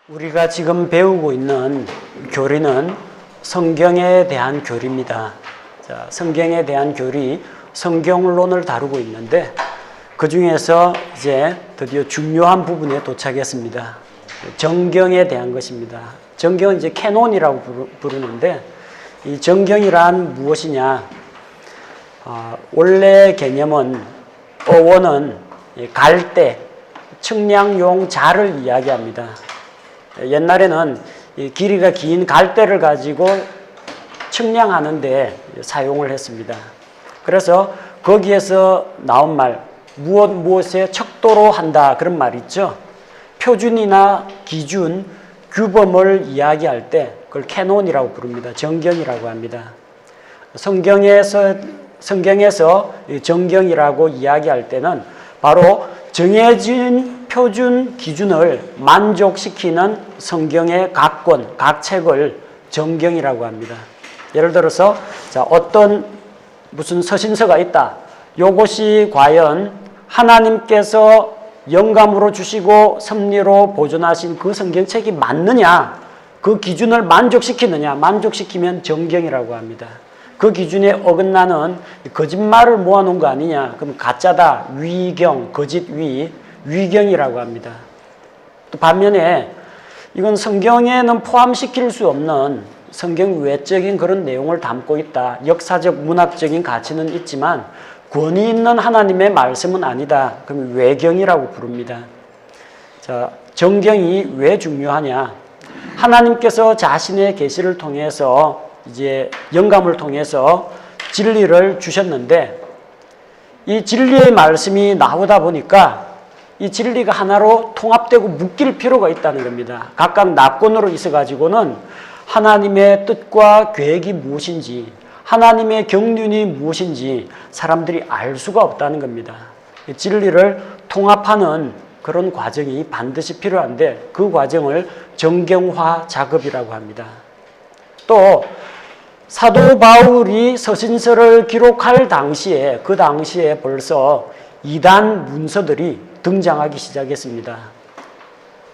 우리가 지금 배우고 있는 교리는 성경에 대한 교리입니다. 자, 성경에 대한 교리, 성경론을 다루고 있는데 그 중에서 이제 드디어 중요한 부분에 도착했습니다. 정경에 대한 것입니다. 정경은 이제 캐논이라고 부르는데 이 정경이란 무엇이냐? 원래 개념은 어원은 갈대, 측량용 자를 이야기합니다. 옛날에는 길이가 긴 갈대를 가지고 측량하는데 사용을 했습니다. 그래서 거기에서 나온 말, 무엇에 척도로 한다 그런 말 있죠. 표준이나 기준, 규범을 이야기할 때 그걸 캐논이라고 부릅니다. 정경이라고 합니다. 성경에서 정경이라고 이야기할 때는 바로 정해진 표준 기준을 만족시키는 성경의 각 권, 각 책을 정경이라고 합니다. 예를 들어서 무슨 서신서가 있다. 이것이 과연 하나님께서 영감으로 주시고 섭리로 보존하신 그 성경책이 맞느냐, 그 기준을 만족시키느냐, 만족시키면 정경이라고 합니다. 그 기준에 어긋나는 거짓말을 모아놓은 거 아니냐, 그럼 가짜다, 위경, 거짓 위경이라고 합니다. 또 반면에 이건 성경에는 포함시킬 수 없는 성경 외적인 그런 내용을 담고 있다. 역사적, 문학적인 가치는 있지만 권위 있는 하나님의 말씀은 아니다. 그럼 외경이라고 부릅니다. 자, 정경이 왜 중요하냐? 하나님께서 자신의 계시를 통해서 이제 영감을 통해서 진리를 주셨는데 이 진리의 말씀이 나오다 보니까 이 진리가 하나로 통합되고 묶일 필요가 있다는 겁니다. 각각 낙권으로 있어가지고는 하나님의 뜻과 계획이 무엇인지, 하나님의 경륜이 무엇인지 사람들이 알 수가 없다는 겁니다. 진리를 통합하는 그런 과정이 반드시 필요한데 그 과정을 정경화 작업이라고 합니다. 또 사도 바울이 서신서를 기록할 당시에 그 당시에 벌써 이단 문서들이 등장하기 시작했습니다.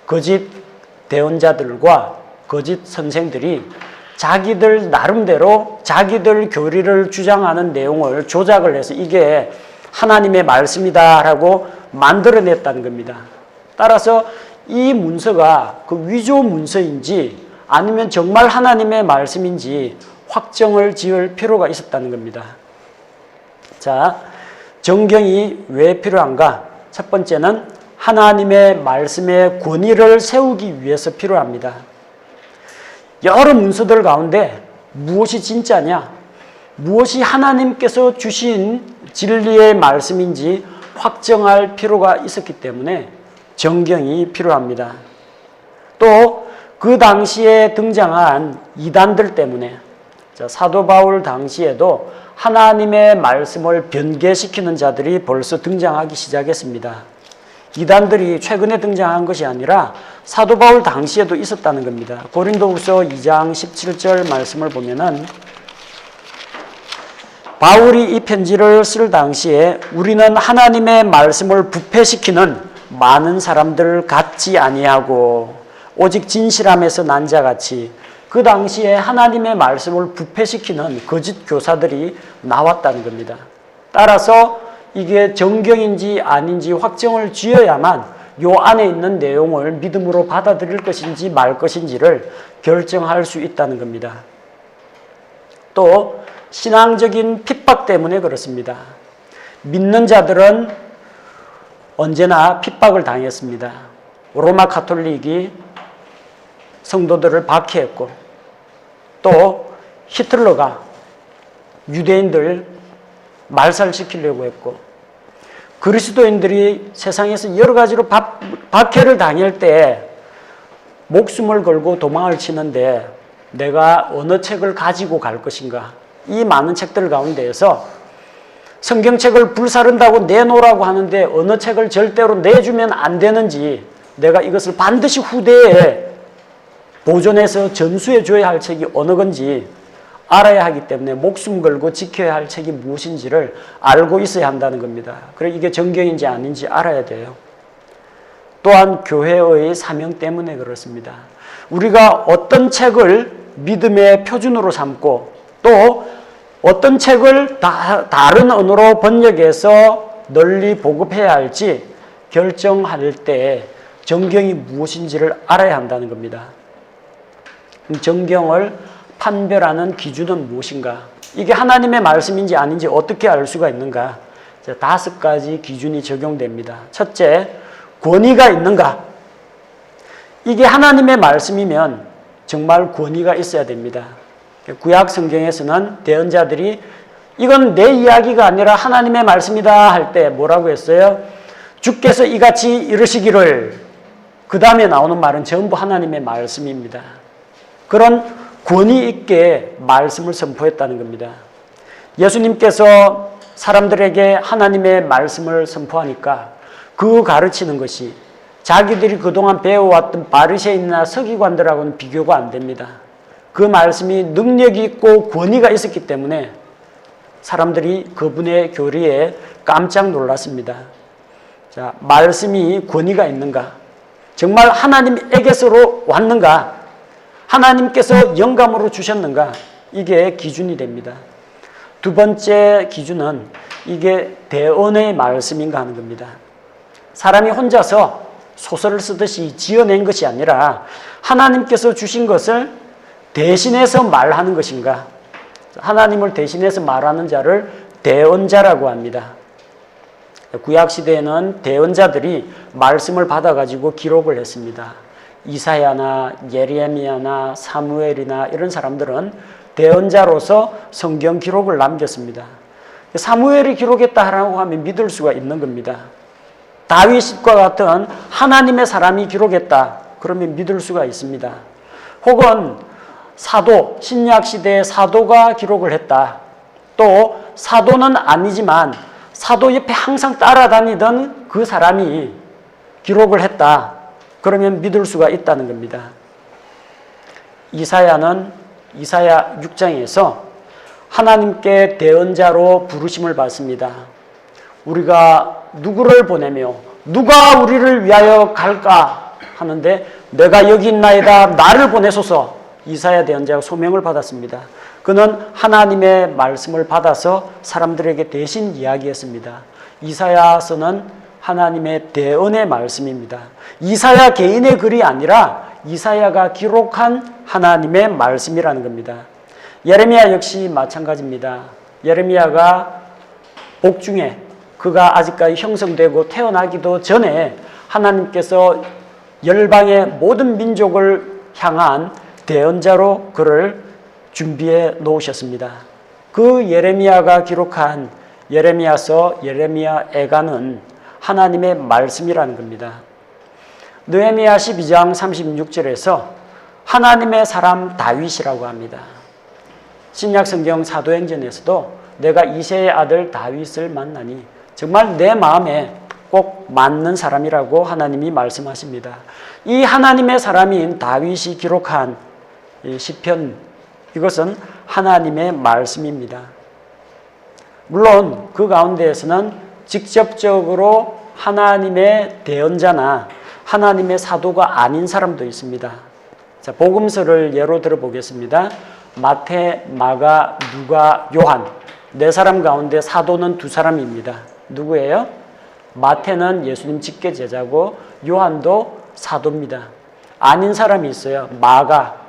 거짓 대언자들과 거짓 선생들이 자기들 나름대로 자기들 교리를 주장하는 내용을 조작을 해서 이게 하나님의 말씀이다라고 만들어냈다는 겁니다. 따라서 이 문서가 그 위조 문서인지 아니면 정말 하나님의 말씀인지 확정을 지을 필요가 있었다는 겁니다. 자, 정경이 왜 필요한가? 첫 번째는 하나님의 말씀의 권위를 세우기 위해서 필요합니다. 여러 문서들 가운데 무엇이 진짜냐? 무엇이 하나님께서 주신 진리의 말씀인지 확정할 필요가 있었기 때문에 정경이 필요합니다. 또 그 당시에 등장한 이단들 때문에 사도 바울 당시에도 하나님의 말씀을 변개시키는 자들이 벌써 등장하기 시작했습니다. 이단들이 최근에 등장한 것이 아니라 사도 바울 당시에도 있었다는 겁니다. 고린도후서 2장 17절 말씀을 보면은 바울이 이 편지를 쓸 당시에 우리는 하나님의 말씀을 부패시키는 많은 사람들 같지 아니하고 오직 진실함에서 난 자같이 그 당시에 하나님의 말씀을 부패시키는 거짓 교사들이 나왔다는 겁니다. 따라서 이게 정경인지 아닌지 확정을 지어야만 요 안에 있는 내용을 믿음으로 받아들일 것인지 말 것인지를 결정할 수 있다는 겁니다. 또 신앙적인 핍박 때문에 그렇습니다. 믿는 자들은 언제나 핍박을 당했습니다. 로마 가톨릭이 성도들을 박해했고 또 히틀러가 유대인들 말살시키려고 했고 그리스도인들이 세상에서 여러 가지로 박해를 당할 때 목숨을 걸고 도망을 치는데 내가 어느 책을 가지고 갈 것인가? 이 많은 책들 가운데에서 성경책을 불사른다고 내놓으라고 하는데 어느 책을 절대로 내주면 안 되는지 내가 이것을 반드시 후대에 보존해서 전수해 줘야 할 책이 어느 건지 알아야 하기 때문에 목숨 걸고 지켜야 할 책이 무엇인지를 알고 있어야 한다는 겁니다. 그래서 이게 정경인지 아닌지 알아야 돼요. 또한 교회의 사명 때문에 그렇습니다. 우리가 어떤 책을 믿음의 표준으로 삼고 또 어떤 책을 다른 언어로 번역해서 널리 보급해야 할지 결정할 때 정경이 무엇인지를 알아야 한다는 겁니다. 정경을 판별하는 기준은 무엇인가? 이게 하나님의 말씀인지 아닌지 어떻게 알 수가 있는가? 5가지 기준이 적용됩니다. 첫째, 권위가 있는가? 이게 하나님의 말씀이면 정말 권위가 있어야 됩니다. 구약 성경에서는 대언자들이 이건 내 이야기가 아니라 하나님의 말씀이다 할 때 뭐라고 했어요? 주께서 이같이 이르시기를. 그 다음에 나오는 말은 전부 하나님의 말씀입니다. 그런 권위 있게 말씀을 선포했다는 겁니다. 예수님께서 사람들에게 하나님의 말씀을 선포하니까 그 가르치는 것이 자기들이 그동안 배워왔던 바리새인이나 서기관들하고는 비교가 안 됩니다. 그 말씀이 능력이 있고 권위가 있었기 때문에 사람들이 그분의 교리에 깜짝 놀랐습니다. 자, 말씀이 권위가 있는가? 정말 하나님에게서로 왔는가? 하나님께서 영감으로 주셨는가? 이게 기준이 됩니다. 두 번째 기준은 이게 대언의 말씀인가 하는 겁니다. 사람이 혼자서 소설을 쓰듯이 지어낸 것이 아니라 하나님께서 주신 것을 대신해서 말하는 것인가? 하나님을 대신해서 말하는 자를 대언자라고 합니다. 구약시대에는 대언자들이 말씀을 받아가지고 기록을 했습니다. 이사야나 예레미야나 사무엘이나 이런 사람들은 대언자로서 성경 기록을 남겼습니다. 사무엘이 기록했다라고 하면 믿을 수가 있는 겁니다. 다윗과 같은 하나님의 사람이 기록했다. 그러면 믿을 수가 있습니다. 혹은 사도, 신약시대의 사도가 기록을 했다. 또 사도는 아니지만 사도 옆에 항상 따라다니던 그 사람이 기록을 했다. 그러면 믿을 수가 있다는 겁니다. 이사야는 이사야 6장에서 하나님께 대언자로 부르심을 받습니다. 우리가 누구를 보내며 누가 우리를 위하여 갈까 하는데 내가 여기 있나이다 나를 보내소서. 이사야 대언자가 소명을 받았습니다. 그는 하나님의 말씀을 받아서 사람들에게 대신 이야기했습니다. 이사야서는 하나님의 대언의 말씀입니다. 이사야 개인의 글이 아니라 이사야가 기록한 하나님의 말씀이라는 겁니다. 예레미야 역시 마찬가지입니다. 예레미야가 복중에 그가 아직까지 형성되고 태어나기도 전에 하나님께서 열방의 모든 민족을 향한 대언자로 그를 준비해 놓으셨습니다. 그 예레미야가 기록한 예레미야서 예레미야 애가는 하나님의 말씀이라는 겁니다. 느헤미야 12장 36절에서 하나님의 사람 다윗이라고 합니다. 신약성경 사도행전에서도 내가 이새의 아들 다윗을 만나니 정말 내 마음에 꼭 맞는 사람이라고 하나님이 말씀하십니다. 이 하나님의 사람인 다윗이 기록한 이 시편, 이것은 하나님의 말씀입니다. 물론 그 가운데에서는 직접적으로 하나님의 대언자나 하나님의 사도가 아닌 사람도 있습니다. 자, 복음서를 예로 들어보겠습니다. 마태, 마가, 누가, 요한. 4사람 가운데 사도는 2사람입니다. 누구예요? 마태는 예수님 직계 제자고 요한도 사도입니다. 아닌 사람이 있어요. 마가.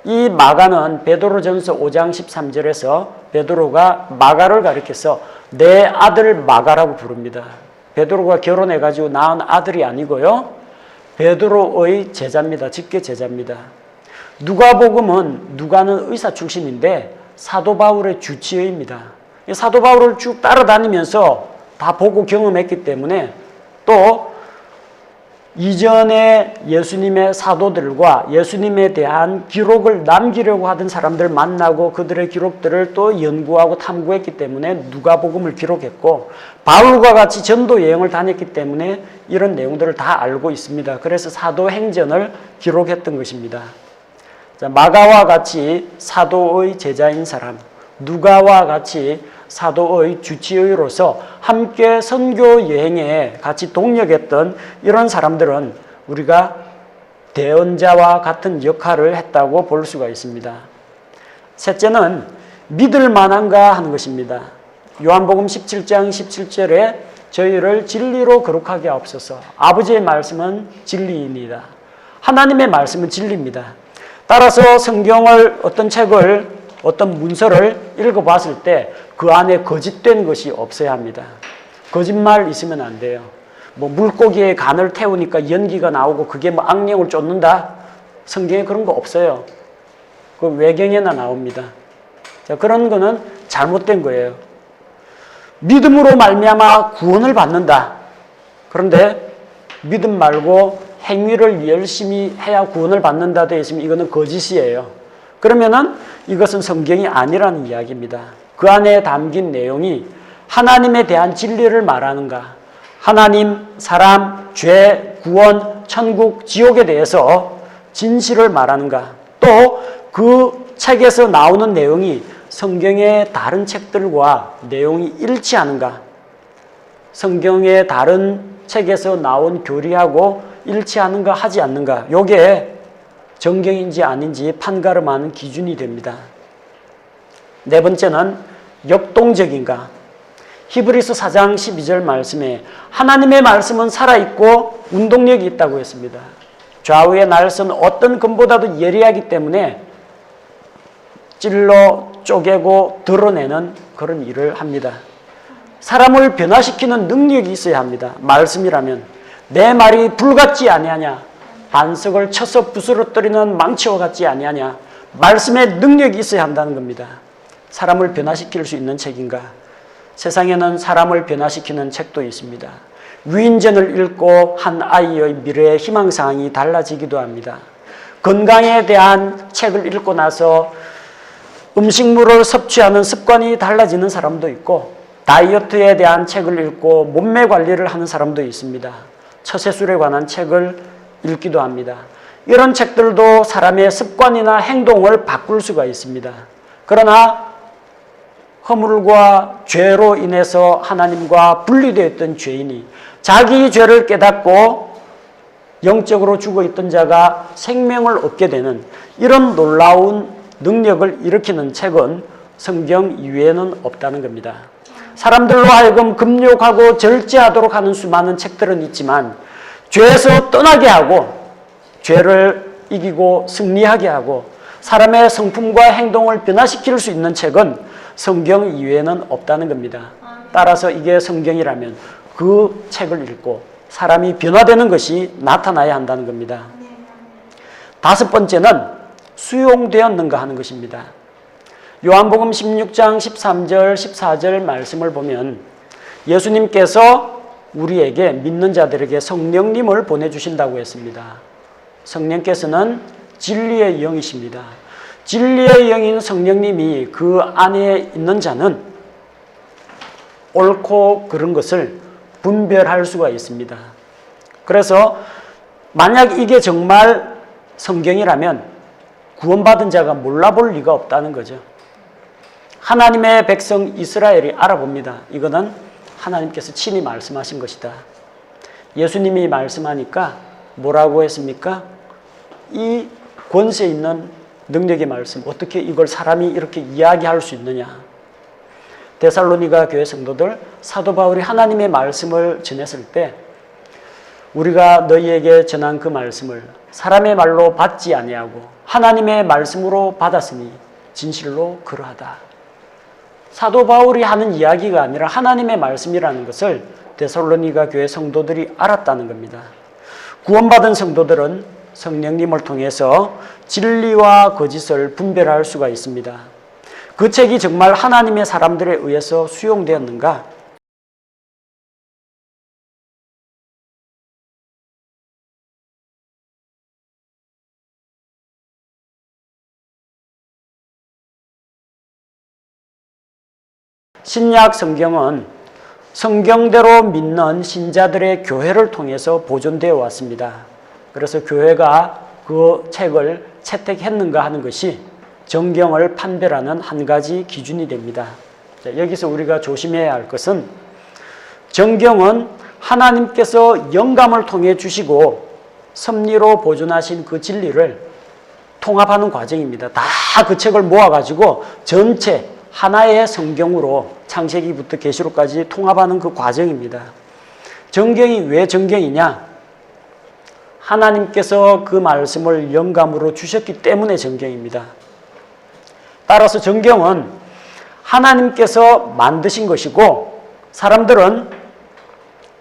이 마가는 베드로전서 5장 13절에서 베드로가 마가를 가리켜서 내 아들 마가라고 부릅니다. 베드로가 결혼해가지고 낳은 아들이 아니고요. 베드로의 제자입니다. 직계 제자입니다. 누가복음은 누가는 의사 출신인데 사도 바울의 주치의입니다. 사도 바울을 쭉 따라다니면서 다 보고 경험했기 때문에 또 이전에 예수님의 사도들과 예수님에 대한 기록을 남기려고 하던 사람들 만나고 그들의 기록들을 또 연구하고 탐구했기 때문에 누가복음을 기록했고 바울과 같이 전도 여행을 다녔기 때문에 이런 내용들을 다 알고 있습니다. 그래서 사도행전을 기록했던 것입니다. 자, 마가와 같이 사도의 제자인 사람, 누가와 같이 사도의 주치의로서 함께 선교 여행에 같이 동역했던 이런 사람들은 우리가 대언자와 같은 역할을 했다고 볼 수가 있습니다. 셋째는 믿을 만한가 하는 것입니다. 요한복음 17장 17절에 저희를 진리로 거룩하게 하옵소서. 아버지의 말씀은 진리입니다. 하나님의 말씀은 진리입니다. 따라서 성경을 어떤 책을 어떤 문서를 읽어봤을 때 그 안에 거짓된 것이 없어야 합니다. 거짓말 있으면 안 돼요. 뭐 물고기에 간을 태우니까 연기가 나오고 그게 뭐 악령을 쫓는다? 성경에 그런 거 없어요. 그 외경에나 나옵니다. 자, 그런 거는 잘못된 거예요. 믿음으로 말미암아 구원을 받는다. 그런데 믿음 말고 행위를 열심히 해야 구원을 받는다 되어 있으면 이거는 거짓이에요. 그러면은 이것은 성경이 아니라는 이야기입니다. 그 안에 담긴 내용이 하나님에 대한 진리를 말하는가, 하나님, 사람, 죄, 구원, 천국, 지옥에 대해서 진실을 말하는가, 또 그 책에서 나오는 내용이 성경의 다른 책들과 내용이 일치하는가, 성경의 다른 책에서 나온 교리하고 일치하는가 하지 않는가, 요게 정경인지 아닌지 판가름하는 기준이 됩니다. 네 번째는 역동적인가. 히브리서 4장 12절 말씀에 하나님의 말씀은 살아있고 운동력이 있다고 했습니다. 좌우의 날선 어떤 금보다도 예리하기 때문에 찔러 쪼개고 드러내는 그런 일을 합니다. 사람을 변화시키는 능력이 있어야 합니다. 말씀이라면 내 말이 불같지 아니하냐, 반석을 쳐서 부스러뜨리는 망치와 같지 아니하냐, 말씀의 능력이 있어야 한다는 겁니다. 사람을 변화시킬 수 있는 책인가? 세상에는 사람을 변화시키는 책도 있습니다. 위인전을 읽고 한 아이의 미래의 희망사항이 달라지기도 합니다. 건강에 대한 책을 읽고 나서 음식물을 섭취하는 습관이 달라지는 사람도 있고, 다이어트에 대한 책을 읽고 몸매 관리를 하는 사람도 있습니다. 처세술에 관한 책을 읽기도 합니다. 이런 책들도 사람의 습관이나 행동을 바꿀 수가 있습니다. 그러나 허물과 죄로 인해서 하나님과 분리되어 있던 죄인이 자기 죄를 깨닫고 영적으로 죽어있던 자가 생명을 얻게 되는 이런 놀라운 능력을 일으키는 책은 성경 이외에는 없다는 겁니다. 사람들로 하여금 금욕하고 절제하도록 하는 수많은 책들은 있지만 죄에서 떠나게 하고 죄를 이기고 승리하게 하고 사람의 성품과 행동을 변화시킬 수 있는 책은 성경 이외에는 없다는 겁니다. 따라서 이게 성경이라면 그 책을 읽고 사람이 변화되는 것이 나타나야 한다는 겁니다. 다섯 번째는 수용되었는가 하는 것입니다. 요한복음 16장 13절 14절 말씀을 보면 예수님께서 우리에게 믿는 자들에게 성령님을 보내주신다고 했습니다. 성령께서는 진리의 영이십니다. 진리의 영인 성령님이 그 안에 있는 자는 옳고 그른 것을 분별할 수가 있습니다. 그래서 만약 이게 정말 성경이라면 구원받은 자가 몰라볼 리가 없다는 거죠. 하나님의 백성 이스라엘이 알아봅니다. 이거는 하나님께서 친히 말씀하신 것이다. 예수님이 말씀하니까 뭐라고 했습니까? 이 권세 있는 능력의 말씀, 어떻게 이걸 사람이 이렇게 이야기할 수 있느냐. 데살로니가 교회 성도들, 사도 바울이 하나님의 말씀을 전했을 때 우리가 너희에게 전한 그 말씀을 사람의 말로 받지 아니하고 하나님의 말씀으로 받았으니 진실로 그러하다. 사도 바울이 하는 이야기가 아니라 하나님의 말씀이라는 것을 데살로니가 교회 성도들이 알았다는 겁니다. 구원받은 성도들은 성령님을 통해서 진리와 거짓을 분별할 수가 있습니다. 그 책이 정말 하나님의 사람들에 의해서 수용되었는가? 신약 성경은 성경대로 믿는 신자들의 교회를 통해서 보존되어 왔습니다. 그래서 교회가 그 책을 채택했는가 하는 것이 정경을 판별하는 한 가지 기준이 됩니다. 자, 여기서 우리가 조심해야 할 것은 정경은 하나님께서 영감을 통해 주시고 섭리로 보존하신 그 진리를 통합하는 과정입니다. 다 그 책을 모아가지고 전체 하나의 성경으로 창세기부터 계시록까지 통합하는 그 과정입니다. 정경이 왜 정경이냐? 하나님께서 그 말씀을 영감으로 주셨기 때문에 정경입니다. 따라서 정경은 하나님께서 만드신 것이고 사람들은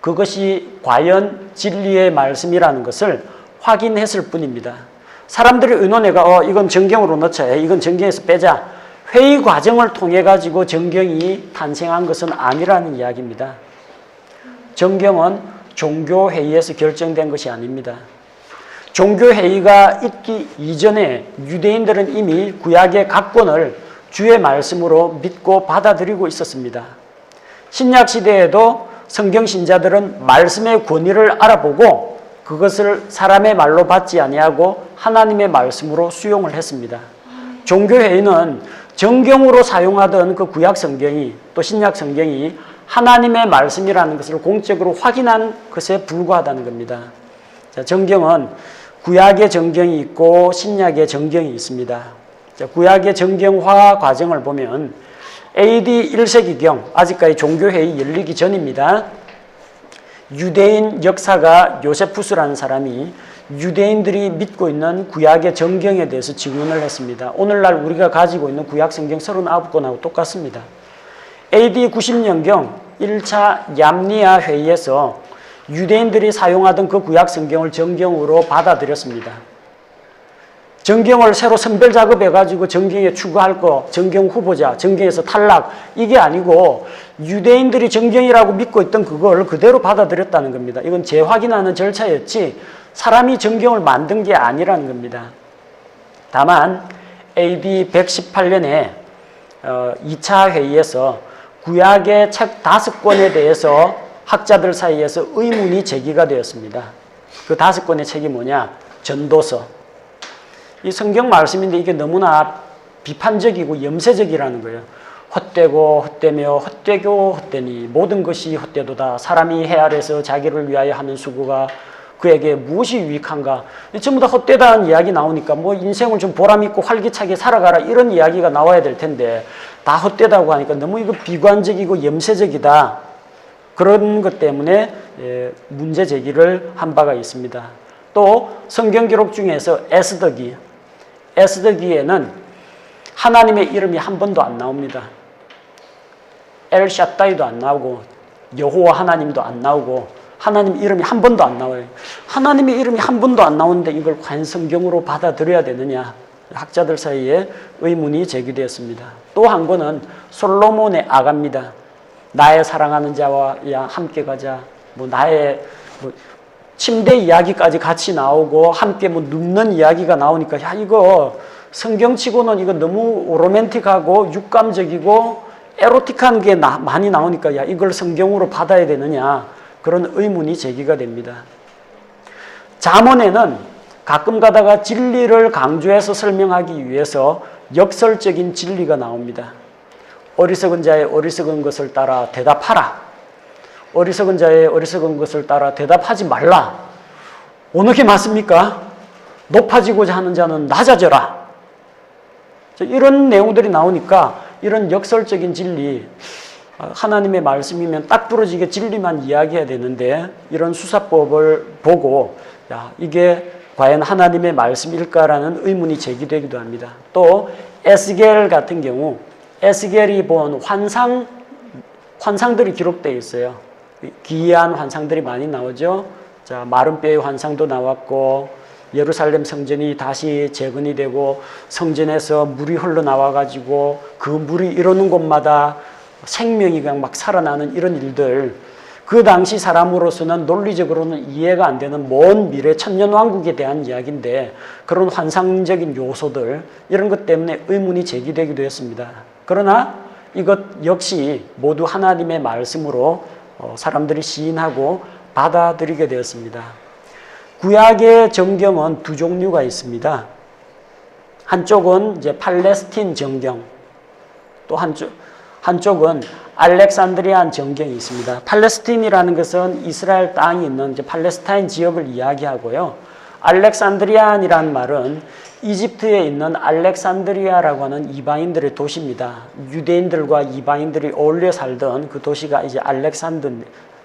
그것이 과연 진리의 말씀이라는 것을 확인했을 뿐입니다. 사람들이 의논해가 이건 정경으로 넣자, 이건 정경에서 빼자. 회의 과정을 통해 가지고 정경이 탄생한 것은 아니라는 이야기입니다. 정경은 종교회의에서 결정된 것이 아닙니다. 종교회의가 있기 이전에 유대인들은 이미 구약의 각본을 주의 말씀으로 믿고 받아들이고 있었습니다. 신약시대에도 성경신자들은 말씀의 권위를 알아보고 그것을 사람의 말로 받지 아니하고 하나님의 말씀으로 수용을 했습니다. 종교회의는 정경으로 사용하던 그 구약 성경이 또 신약 성경이 하나님의 말씀이라는 것을 공적으로 확인한 것에 불과하다는 겁니다. 자, 정경은 구약의 정경이 있고 신약의 정경이 있습니다. 자, 구약의 정경화 과정을 보면 AD 1세기경, 아직까지 종교회의 열리기 전입니다. 유대인 역사가 요세푸스라는 사람이 유대인들이 믿고 있는 구약의 정경에 대해서 증언을 했습니다. 오늘날 우리가 가지고 있는 구약 성경 39권하고 똑같습니다. AD 90년경 1차 얌니아 회의에서 유대인들이 사용하던 그 구약 성경을 정경으로 받아들였습니다. 정경을 새로 선별 작업해가지고 정경에 추가할 거, 정경 후보자, 정경에서 탈락, 이게 아니고 유대인들이 정경이라고 믿고 있던 그걸 그대로 받아들였다는 겁니다. 이건 재확인하는 절차였지 사람이 정경을 만든 게 아니라는 겁니다. 다만 AD 118년에 2차 회의에서 구약의 책 5권에 대해서 학자들 사이에서 의문이 제기가 되었습니다. 그 5권의 책이 뭐냐? 전도서. 이 성경 말씀인데 이게 너무나 비판적이고 염세적이라는 거예요. 헛되고 헛되며 헛되고 헛되니 모든 것이 헛되도다. 사람이 해 아래서 자기를 위하여 하는 수고가 그에게 무엇이 유익한가. 전부 다 헛되다는 이야기 나오니까 뭐 인생을 좀 보람있고 활기차게 살아가라 이런 이야기가 나와야 될 텐데 다 헛되다고 하니까 너무 이거 비관적이고 염세적이다. 그런 것 때문에 문제 제기를 한 바가 있습니다. 또 성경 기록 중에서 에스더기에는 하나님의 이름이 한 번도 안 나옵니다. 엘샤다이도 안 나오고 여호와 하나님도 안 나오고 하나님 이름이 한 번도 안 나와요. 하나님의 이름이 한 번도 안 나오는데 이걸 과연 성경으로 받아들여야 되느냐. 학자들 사이에 의문이 제기되었습니다. 또 한 권은 솔로몬의 아가입니다. 나의 사랑하는 자와 함께 가자. 나의 침대 이야기까지 같이 나오고 함께 눕는 이야기가 나오니까 이거 성경치고는 이거 너무 로맨틱하고 육감적이고 에로틱한 게 많이 나오니까 이걸 성경으로 받아야 되느냐 그런 의문이 제기가 됩니다. 잠언에는 가끔 가다가 진리를 강조해서 설명하기 위해서 역설적인 진리가 나옵니다. 어리석은 자의 어리석은 것을 따라 대답하라. 어리석은 자의 어리석은 것을 따라 대답하지 말라. 어느 게 맞습니까? 높아지고자 하는 자는 낮아져라. 이런 내용들이 나오니까 이런 역설적인 진리, 하나님의 말씀이면 딱 부러지게 진리만 이야기해야 되는데 이런 수사법을 보고 이게 과연 하나님의 말씀일까라는 의문이 제기되기도 합니다. 또 에스겔 같은 경우 에스겔이 본 환상들이 기록되어 있어요. 기이한 환상들이 많이 나오죠. 자, 마른 뼈의 환상도 나왔고 예루살렘 성전이 다시 재건이 되고 성전에서 물이 흘러나와가지고 그 물이 이러는 곳마다 생명이 그냥 막 살아나는 이런 일들, 그 당시 사람으로서는 논리적으로는 이해가 안 되는 먼 미래 천년왕국에 대한 이야기인데 그런 환상적인 요소들 이런 것 때문에 의문이 제기되기도 했습니다. 그러나 이것 역시 모두 하나님의 말씀으로 사람들이 시인하고 받아들이게 되었습니다. 구약의 정경은 두 종류가 있습니다. 한쪽은 이제 팔레스틴 정경, 또 한쪽은 알렉산드리안 정경이 있습니다. 팔레스틴이라는 것은 이스라엘 땅이 있는 이제 팔레스타인 지역을 이야기하고요. 알렉산드리안이라는 말은 이집트에 있는 알렉산드리아라고 하는 이방인들의 도시입니다. 유대인들과 이방인들이 어울려 살던 그 도시가 이제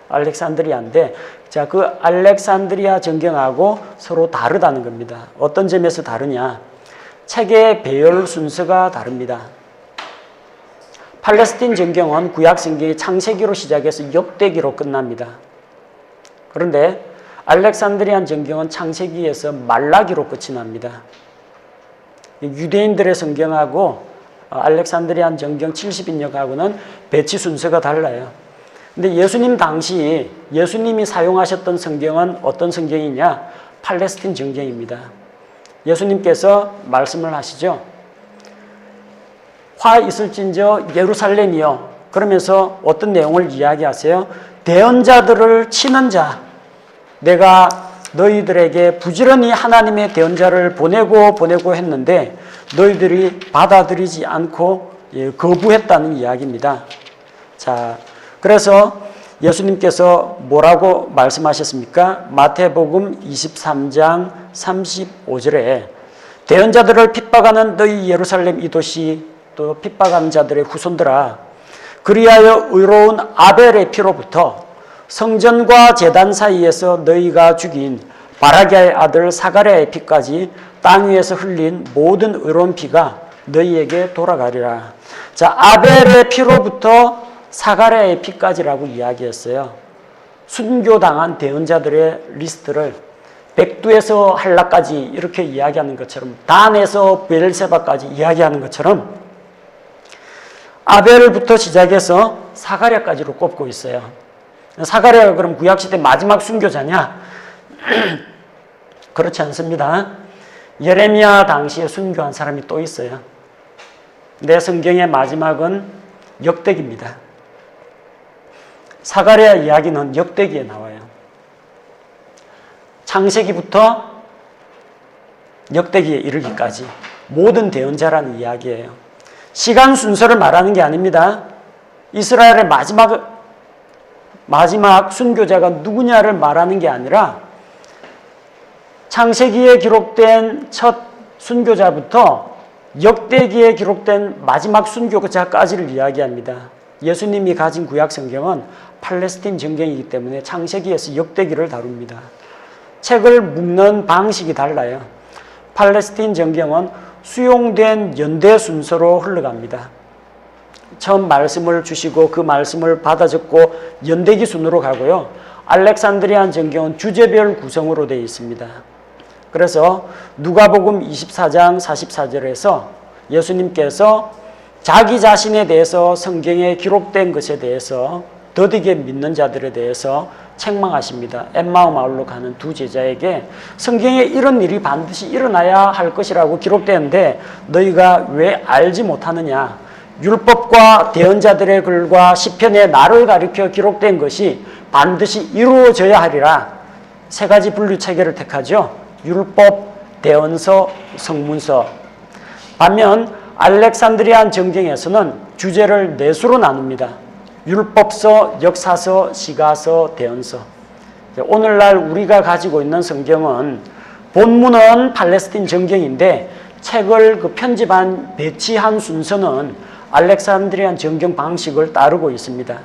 알렉산드리아인데, 자, 그 알렉산드리아 정경하고 서로 다르다는 겁니다. 어떤 점에서 다르냐? 책의 배열 순서가 다릅니다. 팔레스틴 정경은 구약 성경이 창세기로 시작해서 역대기로 끝납니다. 그런데 알렉산드리안 정경은 창세기에서 말라기로 끝이 납니다. 유대인들의 성경하고 알렉산드리안 정경 70인역하고는 배치 순서가 달라요. 근데 예수님 당시 예수님이 사용하셨던 성경은 어떤 성경이냐? 팔레스틴 정경입니다. 예수님께서 말씀을 하시죠. 화 있을진저 예루살렘이요. 그러면서 어떤 내용을 이야기하세요? 대언자들을 치는 자, 내가 너희들에게 부지런히 하나님의 대언자를 보내고 했는데 너희들이 받아들이지 않고 거부했다는 이야기입니다. 자, 그래서 예수님께서 뭐라고 말씀하셨습니까? 마태복음 23장 35절에 대언자들을 핍박하는 너희 예루살렘 이 도시, 또 핍박하는 자들의 후손들아, 그리하여 의로운 아벨의 피로부터 성전과 제단 사이에서 너희가 죽인 바라기아의 아들 사가랴의 피까지 땅 위에서 흘린 모든 의로운 피가 너희에게 돌아가리라. 자, 아벨의 피로부터 사가랴의 피까지라고 이야기했어요. 순교당한 대언자들의 리스트를 백두에서 한라까지 이렇게 이야기하는 것처럼, 단에서 베엘세바까지 이야기하는 것처럼 아벨부터 시작해서 사가랴까지로 꼽고 있어요. 사가랴가 그럼 구약시대 마지막 순교자냐? 그렇지 않습니다. 예레미야 당시에 순교한 사람이 또 있어요. 내 성경의 마지막은 역대기입니다. 사가랴 이야기는 역대기에 나와요. 창세기부터 역대기에 이르기까지 모든 대언자라는 이야기예요. 시간 순서를 말하는 게 아닙니다. 이스라엘의 마지막 순교자가 누구냐를 말하는 게 아니라 창세기에 기록된 첫 순교자부터 역대기에 기록된 마지막 순교자까지를 이야기합니다. 예수님이 가진 구약 성경은 팔레스틴 정경이기 때문에 창세기에서 역대기를 다룹니다. 책을 묶는 방식이 달라요. 팔레스틴 정경은 수용된 연대 순서로 흘러갑니다. 처음 말씀을 주시고 그 말씀을 받아 적고 연대기 순으로 가고요. 알렉산드리안 정경은 주제별 구성으로 되어 있습니다. 그래서 누가복음 24장 44절에서 예수님께서 자기 자신에 대해서 성경에 기록된 것에 대해서 더디게 믿는 자들에 대해서 책망하십니다. 엠마오 마을로 가는 두 제자에게 성경에 이런 일이 반드시 일어나야 할 것이라고 기록되는데 너희가 왜 알지 못하느냐? 율법과 대언자들의 글과 시편에 나를 가리켜 기록된 것이 반드시 이루어져야 하리라. 세 가지 분류 체계를 택하죠. 율법, 대언서, 성문서. 반면 알렉산드리안 정경에서는 주제를 네 수로 나눕니다. 율법서, 역사서, 시가서, 대언서. 오늘날 우리가 가지고 있는 성경은 본문은 팔레스틴 정경인데 책을 편집한 배치한 순서는 알렉산드리안 정경 방식을 따르고 있습니다.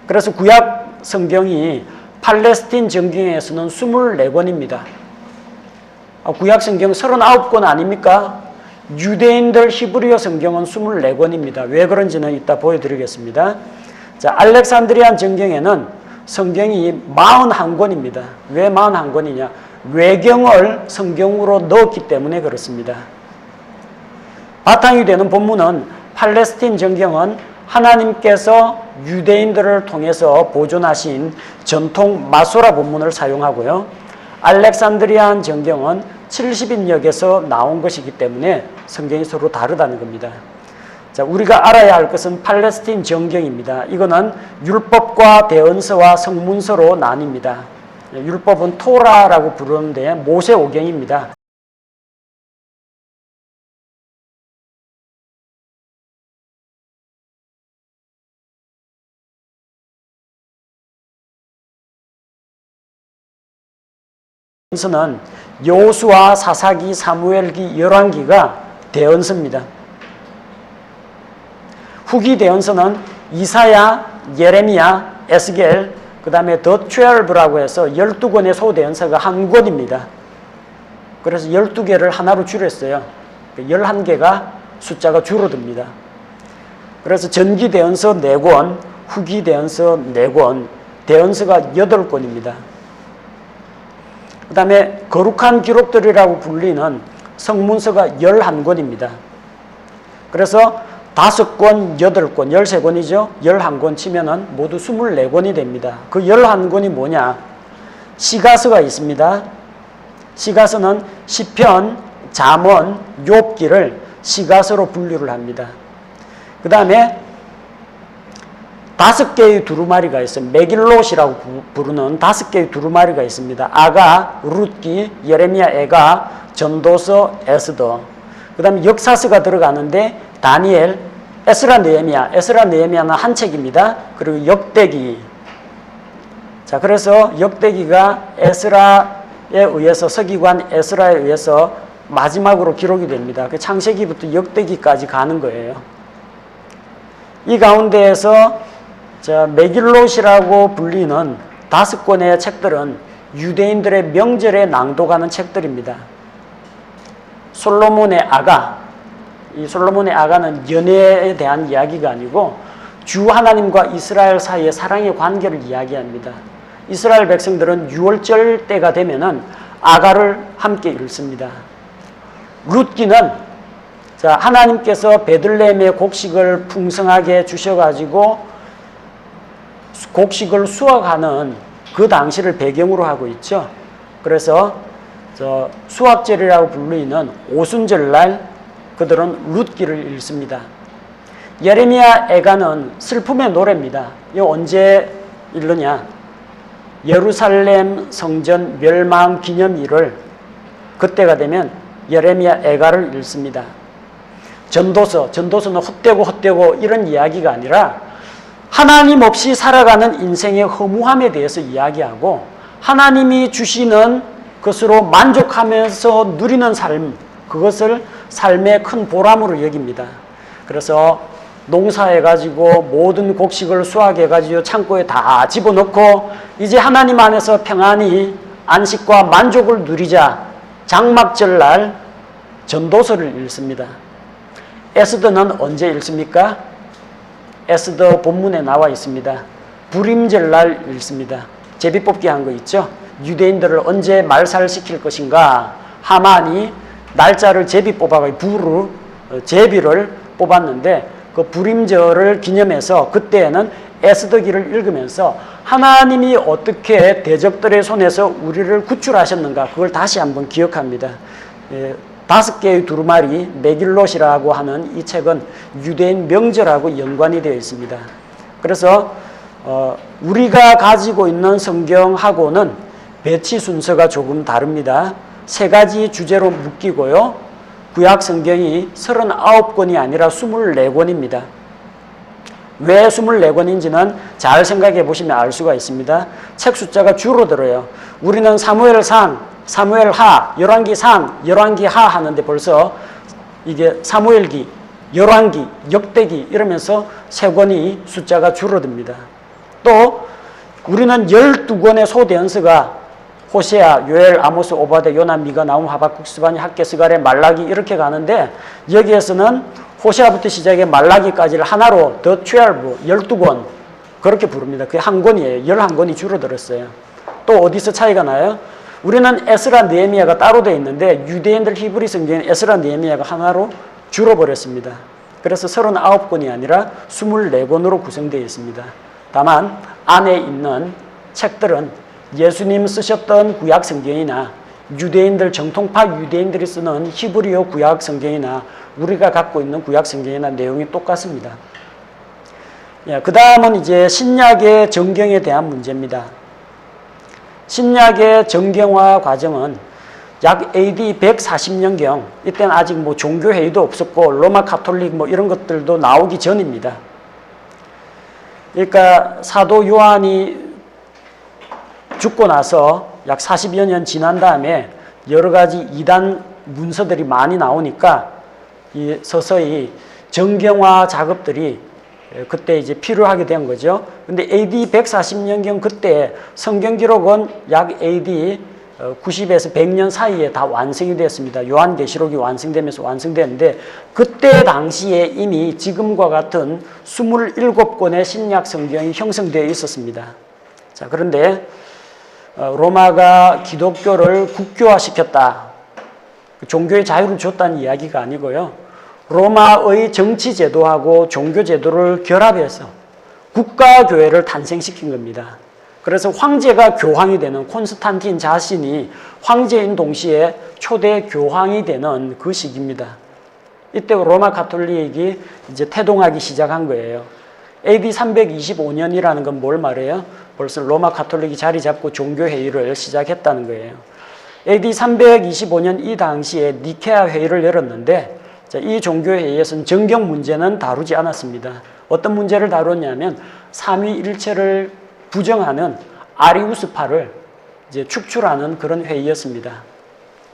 그래서 구약 성경이 팔레스틴 정경에서는 24권입니다. 구약 성경 39권 아닙니까? 유대인들 히브리어 성경은 24권입니다. 왜 그런지는 이따 보여드리겠습니다. 자, 알렉산드리안 정경에는 성경이 41권입니다. 왜 41권이냐? 외경을 성경으로 넣었기 때문에 그렇습니다. 바탕이 되는 본문은 팔레스틴 정경은 하나님께서 유대인들을 통해서 보존하신 전통 마소라 본문을 사용하고요. 알렉산드리안 정경은 70인역에서 나온 것이기 때문에 성경이 서로 다르다는 겁니다. 자, 우리가 알아야 할 것은 팔레스틴 정경입니다. 이거는 율법과 대언서와 성문서로 나뉩니다. 율법은 토라라고 부르는데 모세오경입니다. 대언서는 여호수아, 사사기, 사무엘기, 열왕기가 대언서입니다. 후기 대언서는 이사야, 예레미야, 에스겔, 그 다음에 더 12라고 해서 12권의 소대언서가 한 권입니다. 그래서 12개를 하나로 줄였어요. 11개가 숫자가 줄어듭니다. 그래서 전기 대언서 4권, 후기 대언서 4권, 대언서가 8권입니다. 그 다음에 거룩한 기록들이라고 불리는 성문서가 11권입니다. 그래서 5권, 8권, 13권이죠. 11권 치면은 모두 24권이 됩니다. 그 11권이 뭐냐? 시가서가 있습니다. 시가서는 시편, 잠언, 욥기를 시가서로 분류를 합니다. 그 다음에 5개의 두루마리가 있어요. 메길롯이라고 부르는 5개의 두루마리가 있습니다. 아가, 룻기, 예레미야, 에가, 전도서, 에스더. 그 다음에 역사서가 들어가는데 다니엘, 에스라, 느헤미야. 에스라, 느헤미야는 한 책입니다. 그리고 역대기. 자, 그래서 역대기가 에스라에 의해서, 서기관 에스라에 의해서 마지막으로 기록이 됩니다. 그 창세기부터 역대기까지 가는 거예요. 이 가운데에서 메길롯이라고 불리는 5권의 책들은 유대인들의 명절에 낭독하는 책들입니다. 솔로몬의 아가, 이 솔로몬의 아가는 연애에 대한 이야기가 아니고 주 하나님과 이스라엘 사이의 사랑의 관계를 이야기합니다. 이스라엘 백성들은 유월절 때가 되면은 아가를 함께 읽습니다. 룻기는 하나님께서 베들레헴의 곡식을 풍성하게 주셔가지고 곡식을 수확하는 그 당시를 배경으로 하고 있죠. 그래서 수확절이라고 불리는 오순절날 그들은 룻기를 읽습니다. 예레미야, 에가는 슬픔의 노래입니다. 이거 언제 읽느냐? 예루살렘 성전 멸망 기념일을 그때가 되면 예레미야, 에가를 읽습니다. 전도서는 헛되고 이런 이야기가 아니라 하나님 없이 살아가는 인생의 허무함에 대해서 이야기하고 하나님이 주시는 것으로 만족하면서 누리는 삶, 그것을 삶의 큰 보람으로 여깁니다. 그래서 농사해가지고 모든 곡식을 수확해가지고 창고에 다 집어넣고 이제 하나님 안에서 평안히 안식과 만족을 누리자 장막절날 전도서를 읽습니다. 에스더는 언제 읽습니까? 에스더 본문에 나와 있습니다. 불임절날 읽습니다. 제비뽑기 한 거 있죠? 유대인들을 언제 말살시킬 것인가? 하만이 날짜를 제비 뽑아가지고 제비를 뽑았는데 그 불임절을 기념해서 그때에는 에스더기를 읽으면서 하나님이 어떻게 대적들의 손에서 우리를 구출하셨는가 그걸 다시 한번 기억합니다. 5개의 두루마리 메길롯이라고 하는 이 책은 유대인 명절하고 연관이 되어 있습니다. 그래서 우리가 가지고 있는 성경하고는 배치 순서가 조금 다릅니다. 3가지 주제로 묶이고요. 구약 성경이 39권이 아니라 24권입니다. 왜 24권인지는 잘 생각해 보시면 알 수가 있습니다. 책 숫자가 줄어들어요. 우리는 사무엘상, 사무엘하, 열왕기상, 열왕기하 하는데 벌써 이게 사무엘기, 열왕기, 역대기 이러면서 3권이 숫자가 줄어듭니다. 또 우리는 12권의 소대언서가 호세아, 요엘, 아모스, 오바데, 요나, 미가, 나움, 하박국, 스바니, 학개, 스가랴, 말라기 이렇게 가는데 여기에서는 호세아부터 시작해 말라기까지를 하나로 더 12권 그렇게 부릅니다. 그게 한 권이에요. 11권이 줄어들었어요. 또 어디서 차이가 나요? 우리는 에스라, 느헤미야가 따로 되어 있는데 유대인들 히브리 성경은 에스라, 느헤미야가 하나로 줄어버렸습니다. 그래서 39권이 아니라 24권으로 구성되어 있습니다. 다만 안에 있는 책들은 예수님 쓰셨던 구약 성경이나 유대인들 정통파 유대인들이 쓰는 히브리어 구약 성경이나 우리가 갖고 있는 구약 성경이나 내용이 똑같습니다. 그 다음은 이제 신약의 정경에 대한 문제입니다. 신약의 정경화 과정은 약 AD 140년경, 이때는 아직 뭐 종교회의도 없었고 로마 카톨릭 뭐 이런 것들도 나오기 전입니다. 그러니까 사도 요한이 죽고 나서 약 40여 년 지난 다음에 여러 가지 이단 문서들이 많이 나오니까 이 서서히 정경화 작업들이 그때 이제 필요하게 된 거죠. 근데 AD 140년경 그때 성경 기록은 약 AD 90에서 100년 사이에 다 완성이 됐습니다. 요한계시록이 완성되면서 완성됐는데 그때 당시에 이미 지금과 같은 27권의 신약 성경이 형성되어 있었습니다. 자, 그런데 로마가 기독교를 국교화시켰다. 종교의 자유를 줬다는 이야기가 아니고요. 로마의 정치 제도하고 종교 제도를 결합해서 국가교회를 탄생시킨 겁니다. 그래서 황제가 교황이 되는 콘스탄틴 자신이 황제인 동시에 초대 교황이 되는 그 시기입니다. 이때 로마 가톨릭이 이제 태동하기 시작한 거예요. AD 325년이라는 건 뭘 말해요? 벌써 로마 가톨릭이 자리 잡고 종교회의를 시작했다는 거예요. AD 325년 이 당시에 니케아 회의를 열었는데 이 종교회의에서는 정경 문제는 다루지 않았습니다. 어떤 문제를 다뤘냐면 삼위일체를 부정하는 아리우스파를 이제 축출하는 그런 회의였습니다.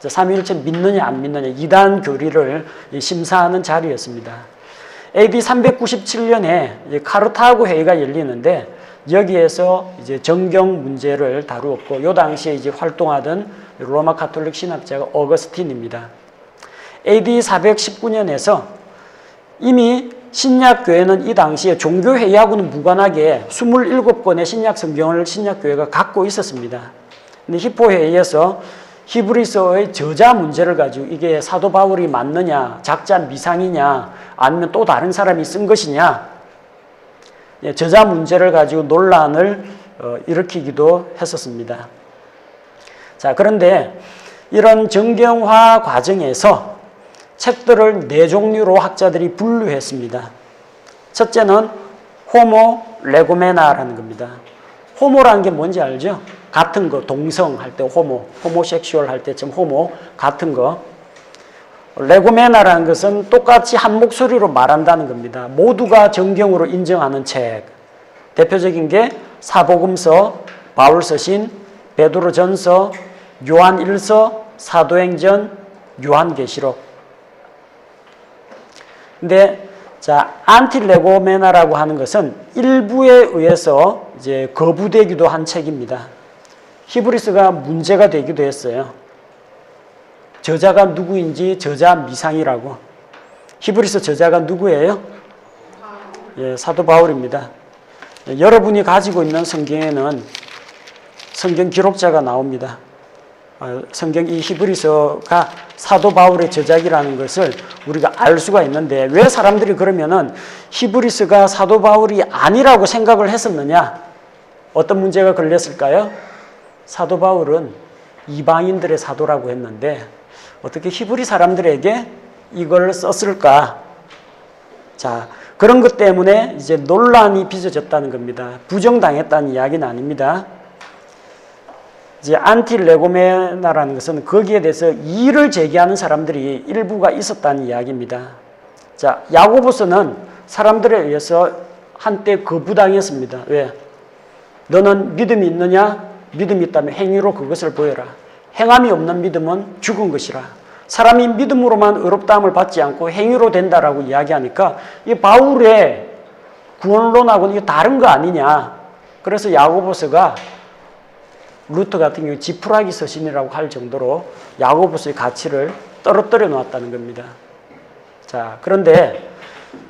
삼위일체 믿느냐 안 믿느냐 이단 교리를 심사하는 자리였습니다. AD 397년에 카르타고 회의가 열리는데 여기에서 이제 정경 문제를 다루었고 이 당시에 이제 활동하던 로마 가톨릭 신학자가 어거스틴입니다. AD 419년에서 이미 신약교회는 이 당시에 종교회의하고는 무관하게 27권의 신약성경을 신약교회가 갖고 있었습니다. 근데 히포회의에서 히브리서의 저자 문제를 가지고 이게 사도 바울이 맞느냐, 작자 미상이냐, 아니면 또 다른 사람이 쓴 것이냐, 저자 문제를 가지고 논란을 일으키기도 했었습니다. 자, 그런데 이런 정경화 과정에서 책들을 4종류로 학자들이 분류했습니다. 첫째는 호모 레고메나라는 겁니다. 호모라는 게 뭔지 알죠? 같은 거, 동성 할 때 호모, 호모섹슈얼 할 때쯤 호모, 같은 거. 레고메나라는 것은 똑같이 한 목소리로 말한다는 겁니다. 모두가 정경으로 인정하는 책. 대표적인 게 사복음서, 바울서신, 베드로전서, 요한일서, 사도행전, 요한계시록. 근데 자, 안티레고메나라고 하는 것은 일부에 의해서 이제 거부되기도 한 책입니다. 히브리서가 문제가 되기도 했어요. 저자가 누구인지 저자 미상이라고. 히브리서 저자가 누구예요? 예, 사도 바울입니다. 여러분이 가지고 있는 성경에는 성경 기록자가 나옵니다. 성경 이 히브리서가 사도 바울의 저작이라는 것을 우리가 알 수가 있는데 왜 사람들이 그러면은 히브리서가 사도 바울이 아니라고 생각을 했었느냐? 어떤 문제가 걸렸을까요? 사도 바울은 이방인들의 사도라고 했는데 어떻게 히브리 사람들에게 이걸 썼을까? 자, 그런 것 때문에 이제 논란이 빚어졌다는 겁니다. 부정당했다는 이야기는 아닙니다. 이제 안티레고메나라는 것은 거기에 대해서 이의를 제기하는 사람들이 일부가 있었다는 이야기입니다. 자, 야고보서는 사람들에 의해서 한때 거부당했습니다. 왜? 너는 믿음이 있느냐? 믿음이 있다면 행위로 그것을 보여라. 행함이 없는 믿음은 죽은 것이라. 사람이 믿음으로만 의롭다함을 받지 않고 행위로 된다라고 이야기하니까 이 바울의 구원론하고는 이게 다른 거 아니냐. 그래서 야고보서가 루터 같은 경우 지푸라기 서신이라고 할 정도로 야고보서의 가치를 떨어뜨려 놓았다는 겁니다. 자, 그런데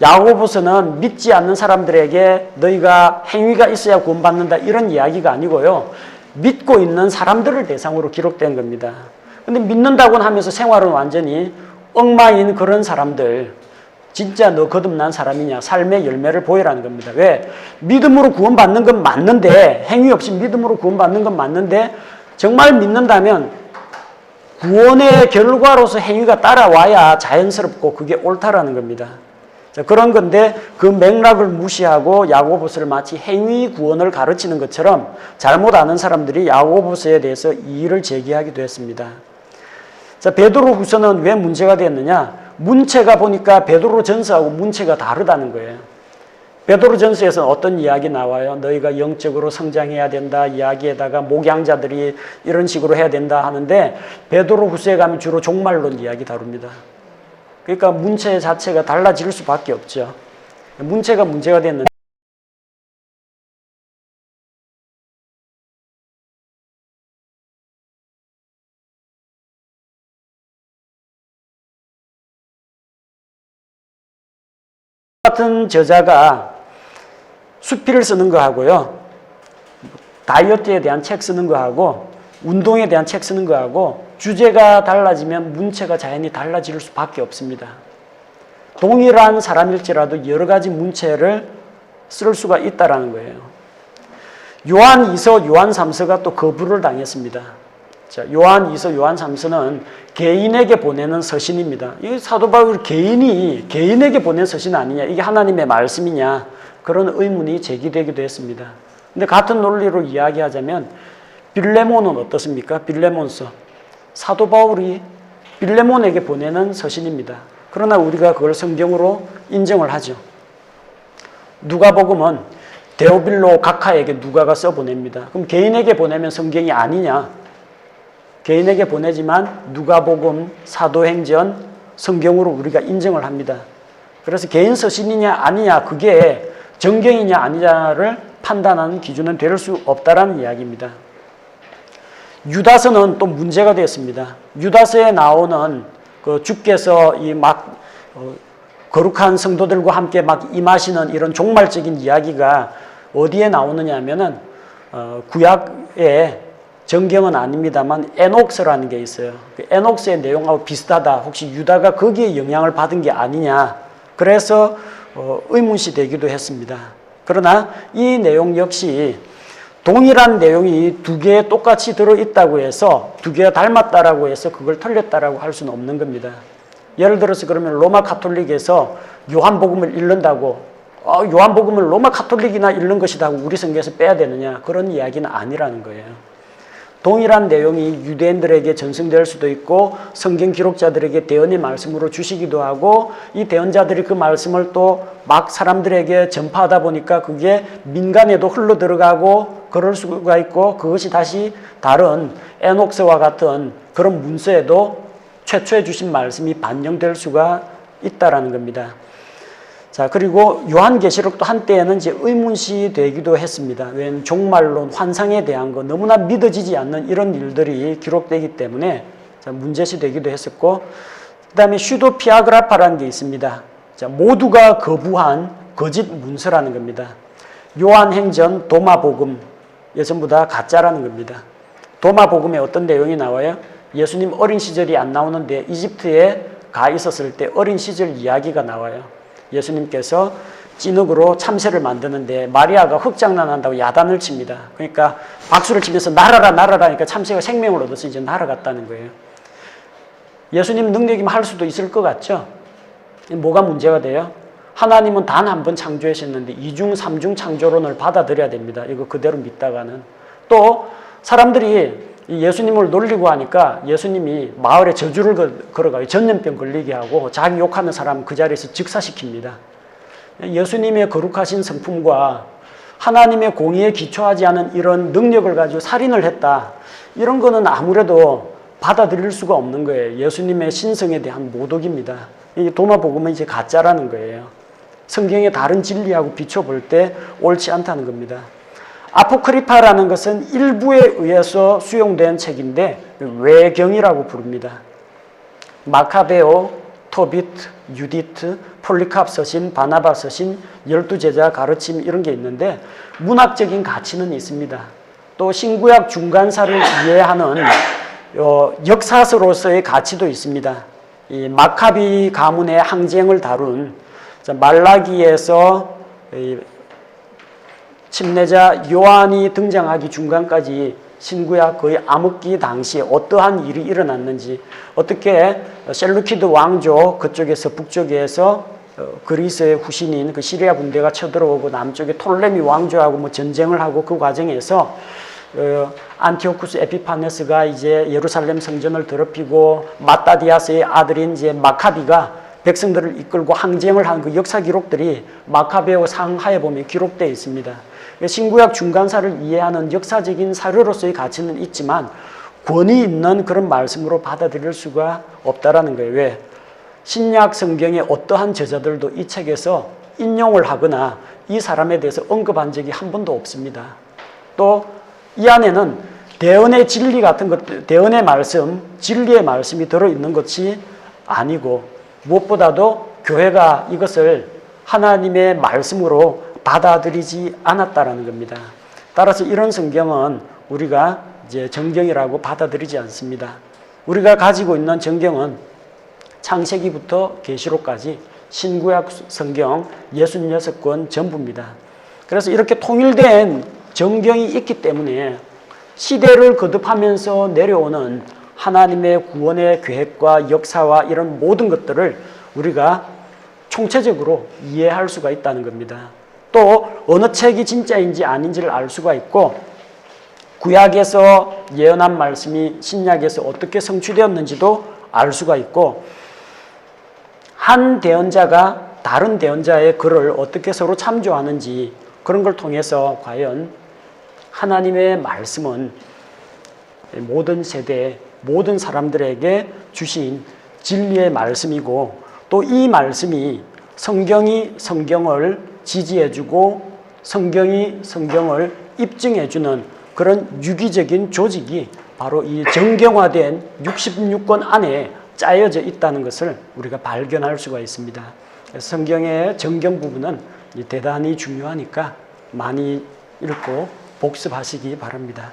야고보서는 믿지 않는 사람들에게 너희가 행위가 있어야 구원받는다 이런 이야기가 아니고요. 믿고 있는 사람들을 대상으로 기록된 겁니다. 근데 믿는다고는 하면서 생활은 완전히 엉망인 그런 사람들, 진짜 너 거듭난 사람이냐, 삶의 열매를 보이라는 겁니다. 왜? 믿음으로 구원받는 건 맞는데, 행위 없이 믿음으로 구원받는 건 맞는데 정말 믿는다면 구원의 결과로서 행위가 따라와야 자연스럽고 그게 옳다라는 겁니다. 자, 그런 건데 그 맥락을 무시하고 야고보서를 마치 행위 구원을 가르치는 것처럼 잘못 아는 사람들이 야고보서에 대해서 이의를 제기하기도 했습니다. 자, 베드로후서는 왜 문제가 됐느냐? 문체가 보니까 베드로전서하고 문체가 다르다는 거예요. 베드로전서에서는 어떤 이야기 나와요? 너희가 영적으로 성장해야 된다 이야기에다가 목양자들이 이런 식으로 해야 된다 하는데 베드로후서에 가면 주로 종말론 이야기 다룹니다. 그러니까 문체 자체가 달라질 수밖에 없죠. 문체가 문제가 됐는데 같은 저자가 수필을 쓰는 거하고요, 다이어트에 대한 책 쓰는 거하고 운동에 대한 책 쓰는 거하고 주제가 달라지면 문체가 자연히 달라질 수밖에 없습니다. 동일한 사람일지라도 여러 가지 문체를 쓸 수가 있다라는 거예요. 요한 2서, 요한 3서가 또 거부를 당했습니다. 자, 요한 2서, 요한 3서는 개인에게 보내는 서신입니다. 이 사도 바울 개인에게 보낸 서신 아니냐? 이게 하나님의 말씀이냐? 그런 의문이 제기되기도 했습니다. 근데 같은 논리로 이야기하자면 빌레몬은 어떻습니까? 빌레몬서. 사도 바울이 빌레몬에게 보내는 서신입니다. 그러나 우리가 그걸 성경으로 인정을 하죠. 누가복음은 데오빌로 각하에게 누가가 써보냅니다. 그럼 개인에게 보내면 성경이 아니냐? 개인에게 보내지만 누가복음, 사도행전, 성경으로 우리가 인정을 합니다. 그래서 개인 서신이냐 아니냐 그게 정경이냐 아니냐를 판단하는 기준은 될 수 없다라는 이야기입니다. 유다서는 또 문제가 되었습니다. 유다서에 나오는 그 주께서 거룩한 성도들과 함께 막 임하시는 이런 종말적인 이야기가 어디에 나오느냐 하면은 구약에 정경은 아닙니다만 에녹서라는 게 있어요. 그 에녹서의 내용하고 비슷하다. 혹시 유다가 거기에 영향을 받은 게 아니냐. 그래서 의문시 되기도 했습니다. 그러나 이 내용 역시 동일한 내용이 두 개 똑같이 들어있다고 해서 두 개가 닮았다라고 해서 그걸 틀렸다라고 할 수는 없는 겁니다. 예를 들어서 그러면 로마 가톨릭에서 요한복음을 읽는다고 요한복음을 로마 가톨릭이나 읽는 것이다 하고 우리 성경에서 빼야 되느냐, 그런 이야기는 아니라는 거예요. 동일한 내용이 유대인들에게 전승될 수도 있고 성경 기록자들에게 대언의 말씀으로 주시기도 하고 이 대언자들이 그 말씀을 또 막 사람들에게 전파하다 보니까 그게 민간에도 흘러 들어가고 그럴 수가 있고 그것이 다시 다른 에녹서와 같은 그런 문서에도 최초에 주신 말씀이 반영될 수가 있다라는 겁니다. 자, 그리고 요한계시록도 한때에는 이제 의문시 되기도 했습니다. 왜냐하면 종말론, 환상에 대한 거 너무나 믿어지지 않는 이런 일들이 기록되기 때문에 문제시 되기도 했었고, 그 다음에 슈도피아그라파라는 게 있습니다. 자, 모두가 거부한 거짓 문서라는 겁니다. 요한행전, 도마복음, 전부 다 가짜라는 겁니다. 도마복음에 어떤 내용이 나와요? 예수님 어린 시절이 안 나오는데 이집트에 가 있었을 때 어린 시절 이야기가 나와요. 예수님께서 찐흙으로 참새를 만드는데 마리아가 흙장난한다고 야단을 칩니다. 그러니까 박수를 치면서 날아라 날아라 하니까 참새가 생명을 얻어서 이제 날아갔다는 거예요. 예수님 능력이면 할 수도 있을 것 같죠? 뭐가 문제가 돼요? 하나님은 단 한 번 창조하셨는데 이중 삼중 창조론을 받아들여야 됩니다. 이거 그대로 믿다가는. 또 사람들이 예수님을 놀리고 하니까 예수님이 마을에 저주를 걸어가요. 전염병 걸리게 하고 자기 욕하는 사람 그 자리에서 즉사시킵니다. 예수님의 거룩하신 성품과 하나님의 공의에 기초하지 않은 이런 능력을 가지고 살인을 했다. 이런 거는 아무래도 받아들일 수가 없는 거예요. 예수님의 신성에 대한 모독입니다. 이 도마복음은 이제 가짜라는 거예요. 성경의 다른 진리하고 비춰볼 때 옳지 않다는 겁니다. 아포크리파라는 것은 일부에 의해서 수용된 책인데 외경이라고 부릅니다. 마카베오, 토비트, 유디트, 폴리캅 서신, 바나바 서신, 12제자 가르침 이런 게 있는데 문학적인 가치는 있습니다. 또 신구약 중간사를 이해하는 역사서로서의 가치도 있습니다. 이 마카비 가문의 항쟁을 다룬 말라기에서 침례자 요한이 등장하기 중간까지 신구약 거의 암흑기 당시에 어떠한 일이 일어났는지, 어떻게 셀루키드 왕조 그쪽에서 북쪽에서 그리스의 후신인 그 시리아 군대가 쳐들어오고 남쪽에 톨레미 왕조하고 뭐 전쟁을 하고 그 과정에서 안티오쿠스 에피파네스가 이제 예루살렘 성전을 더럽히고 마따디아스의 아들인 이제 마카비가 백성들을 이끌고 항쟁을 한 그 역사 기록들이 마카베오 상하에 보면 기록되어 있습니다. 신구약 중간사를 이해하는 역사적인 사료로서의 가치는 있지만 권위 있는 그런 말씀으로 받아들일 수가 없다라는 거예요. 왜? 신약 성경의 어떠한 저자들도 이 책에서 인용을 하거나 이 사람에 대해서 언급한 적이 한 번도 없습니다. 또 이 안에는 대언의 진리 같은 것, 대언의 말씀, 진리의 말씀이 들어있는 것이 아니고 무엇보다도 교회가 이것을 하나님의 말씀으로 받아들이지 않았다라는 겁니다. 따라서 이런 성경은 우리가 이제 정경이라고 받아들이지 않습니다. 우리가 가지고 있는 정경은 창세기부터 계시록까지 신구약 성경 66권 전부입니다. 그래서 이렇게 통일된 정경이 있기 때문에 시대를 거듭하면서 내려오는 하나님의 구원의 계획과 역사와 이런 모든 것들을 우리가 총체적으로 이해할 수가 있다는 겁니다. 또 어느 책이 진짜인지 아닌지를 알 수가 있고 구약에서 예언한 말씀이 신약에서 어떻게 성취되었는지도 알 수가 있고 한 대언자가 다른 대언자의 글을 어떻게 서로 참조하는지 그런 걸 통해서 과연 하나님의 말씀은 모든 세대, 모든 사람들에게 주신 진리의 말씀이고 또 이 말씀이 성경이 성경을 지지해주고 성경이 성경을 입증해주는 그런 유기적인 조직이 바로 이 정경화된 66권 안에 짜여져 있다는 것을 우리가 발견할 수가 있습니다. 성경의 정경 부분은 대단히 중요하니까 많이 읽고 복습하시기 바랍니다.